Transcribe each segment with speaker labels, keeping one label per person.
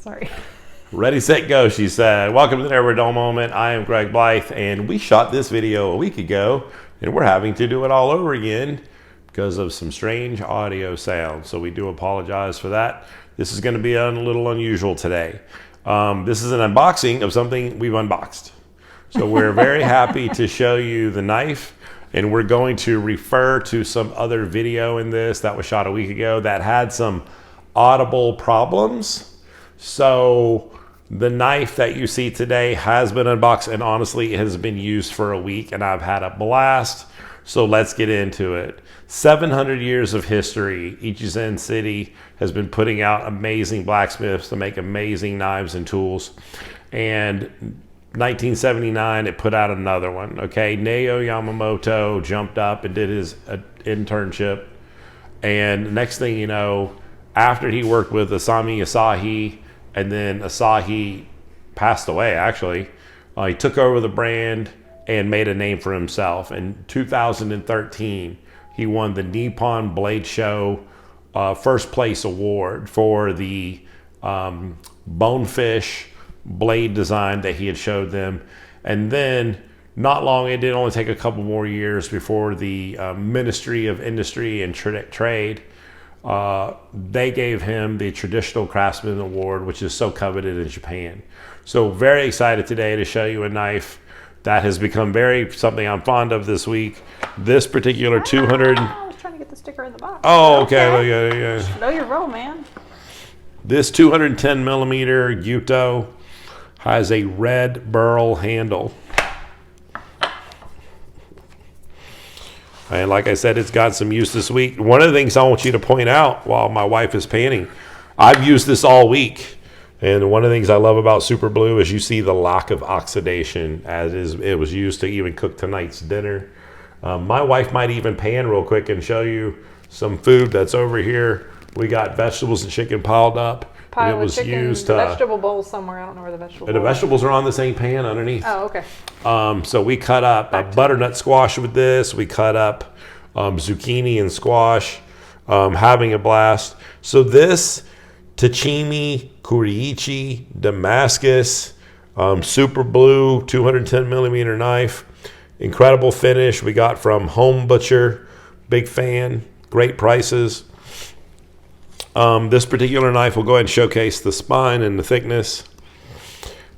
Speaker 1: Sorry.
Speaker 2: Ready, set, go, she said. Welcome to the Never Dull Moment. I am Greg Blythe, and we shot this video a week ago, and we're having to do it all over again because of some strange audio sound. So we do apologize for that. This is going to be a little unusual today. This is an unboxing of something we've unboxed. So we're very happy to show you the knife, and we're going to refer to some other video in this that was shot a week ago that had some audible problems. So the knife that you see today has been unboxed, and honestly, it has been used for a week, and I've had a blast. So let's get into it. 700 years of history. Echizen City has been putting out amazing blacksmiths to make amazing knives and tools. And 1979, it put out another one. Okay, Nao Yamamoto jumped up and did his internship. And next thing you know, after he worked with Masami Asai, and then Asahi passed away, actually, he took over the brand and made a name for himself. In 2013, he won the Nippon Blade Show first place award for the bonefish blade design that he had showed them. And then not long, it did only take a couple more years before the Ministry of Industry and Trade, they gave him the Traditional Craftsman Award, which is so coveted in Japan. So very excited today to show you a knife that has become something I'm fond of this week. This particular 200...
Speaker 1: I was trying to get the sticker in the box.
Speaker 2: Oh, okay. Yeah.
Speaker 1: Know your role, man.
Speaker 2: This 210 millimeter Gyuto has a red burl handle. And like I said, it's got some use this week. One of the things I want you to point out while my wife is panning, I've used this all week. And one of the things I love about Super Blue is you see the lack of oxidation as it was used to even cook tonight's dinner. My wife might even pan real quick and show you some food that's over here. We got vegetables and chicken piled up.
Speaker 1: Pile
Speaker 2: and it was
Speaker 1: of chicken,
Speaker 2: used
Speaker 1: vegetable bowl somewhere. I don't know where the vegetable bowl
Speaker 2: the vegetables are on the same pan underneath.
Speaker 1: Oh, okay.
Speaker 2: So we cut up a butternut squash with this. We cut up zucchini and squash, having a blast. So this Tachimi Kuriichi Damascus Super Blue 210 millimeter knife, incredible finish. We got from Home Butcher, big fan, great prices. This particular knife will go ahead and showcase the spine and the thickness.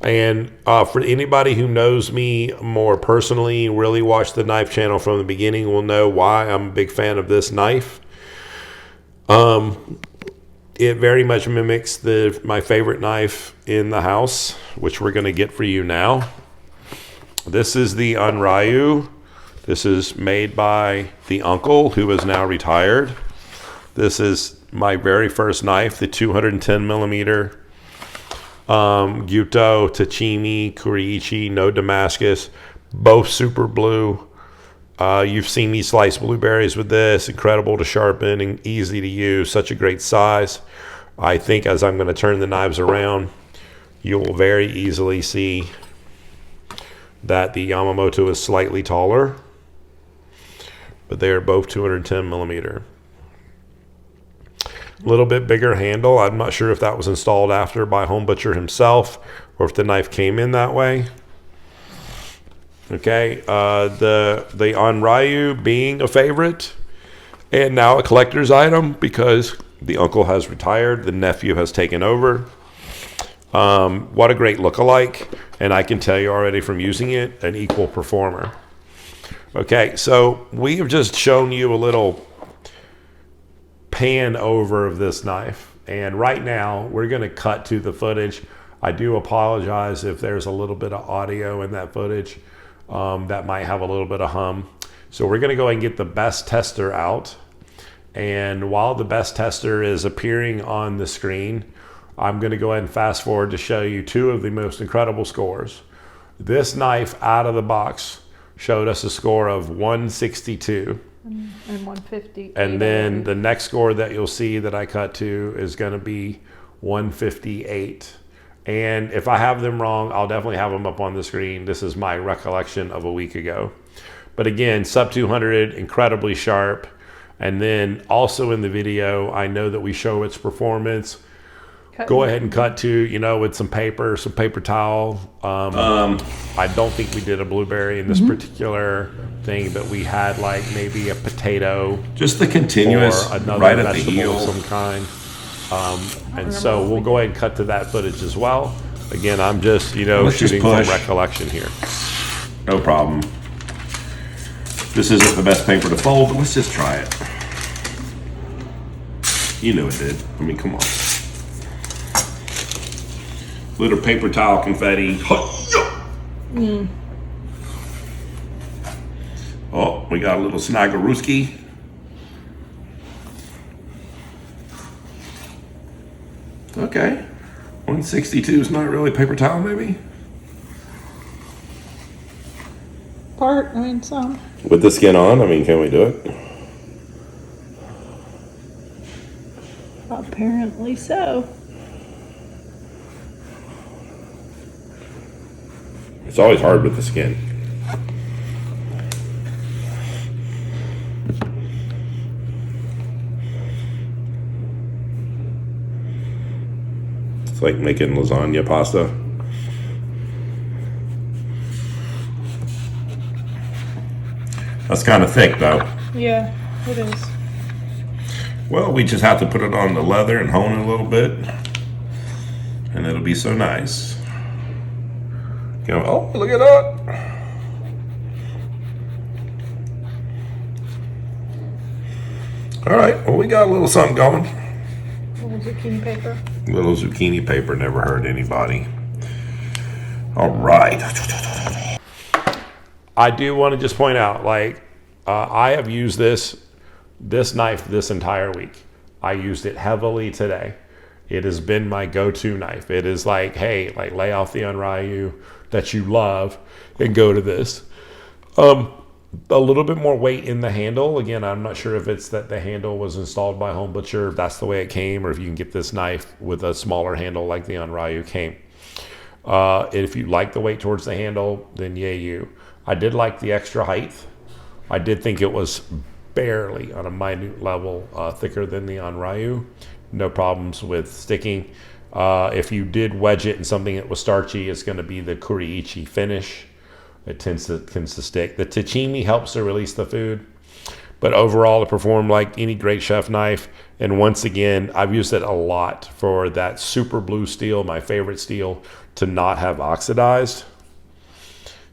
Speaker 2: And for anybody who knows me more personally, really watched the knife channel from the beginning, will know why I'm a big fan of this knife. It very much mimics my favorite knife in the house, which we're going to get for you now. This is the Onryu. This is made by the uncle who is now retired. This is my very first knife, the 210 millimeter Gyuto Tachimi Kuriichi, no Damascus, both Super Blue. You've seen me slice blueberries with this. Incredible to sharpen and easy to use. Such a great size. I think as I'm going to turn the knives around, you will very easily see that the Yamamoto is slightly taller, but they are both 210 millimeter. A little bit bigger handle. I'm not sure if that was installed after by Home Butcher himself or if the knife came in that way. Okay, the Onryu being a favorite and now a collector's item because the uncle has retired, the nephew has taken over. What a great look-alike, and I can tell you already from using it, an equal performer. Okay, so we have just shown you a little pan over of this knife, and right now we're going to cut to the footage. I do apologize if there's a little bit of audio in that footage. That might have a little bit of hum. So we're going to go ahead and get the best tester out. And while the best tester is appearing on the screen, I'm going to go ahead and fast forward to show you two of the most incredible scores. This knife out of the box showed us a score of 162.
Speaker 1: And 150.
Speaker 2: And then the next score that you'll see that I cut to is going to be 158. And if I have them wrong, I'll definitely have them up on the screen. This is my recollection of a week ago. But again, sub 200, incredibly sharp. And then also in the video, I know that we show its performance go ahead and cut to, you know, with some paper towel. I don't think we did a blueberry in this particular thing, but we had like maybe a potato.
Speaker 3: Just the continuous,
Speaker 2: or another
Speaker 3: right at the
Speaker 2: vegetable
Speaker 3: heel.
Speaker 2: of some kind. And so we'll go ahead and cut to that footage as well. Again, I'm just, you know,
Speaker 3: Let's just
Speaker 2: shooting from
Speaker 3: push.
Speaker 2: recollection here.
Speaker 3: No problem. This isn't the best paper to fold, but let's just try it. You knew it did. I mean, come on. Little paper towel confetti. Oh, we got a little Snagaruski. Okay. 162 is not really paper towel, maybe?
Speaker 1: Some.
Speaker 3: With the skin on, I mean, can we do it?
Speaker 1: Apparently so.
Speaker 3: It's always hard with the skin. It's like making lasagna pasta. That's kind of thick, though.
Speaker 1: Yeah, it is.
Speaker 3: Well, we just have to put it on the leather and hone it a little bit, and it'll be so nice. You know, oh, look at that! All right, well, we got a little something going.
Speaker 1: Little zucchini paper.
Speaker 3: Little zucchini paper never hurt anybody. All right.
Speaker 2: I do want to just point out, like, I have used this knife this entire week. I used it heavily today. It has been my go-to knife. It is like, hey, like lay off the Onryu that you love and go to this. A little bit more weight in the handle. Again, I'm not sure if it's that the handle was installed by Home Butcher, if that's the way it came, or if you can get this knife with a smaller handle like the Onryu came. If you like the weight towards the handle, then yay you. I did like the extra height. I did think it was barely on a minute level thicker than the Onryu. No problems with sticking. If you did wedge it in something that was starchy, it's going to be the Kuriichi finish. It tends to stick. The Tachimi helps to release the food, but overall it performed like any great chef knife. And once again, I've used it a lot for that super blue steel, my favorite steel, to not have oxidized.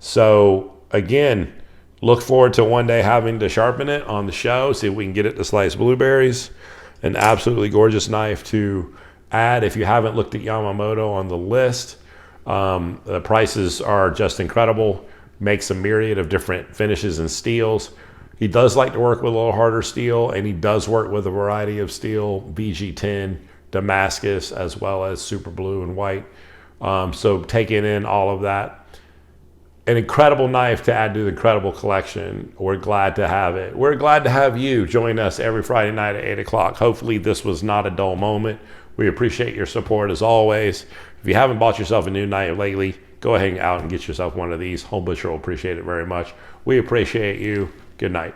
Speaker 2: So again, look forward to one day having to sharpen it on the show, see if we can get it to slice blueberries. An absolutely gorgeous knife to add. If you haven't looked at Yamamoto on the list, the prices are just incredible. Makes a myriad of different finishes and steels. He does like to work with a little harder steel, and he does work with a variety of steel, VG10 Damascus, as well as super blue and white. So taking in all of that, an incredible knife to add to the incredible collection. We're glad to have it. We're glad to have you join us every Friday night at 8 o'clock. Hopefully this was not a dull moment. We appreciate your support as always. If you haven't bought yourself a new knife lately, go ahead and out and get yourself one of these. Home Butcher will appreciate it very much. We appreciate you. Good night.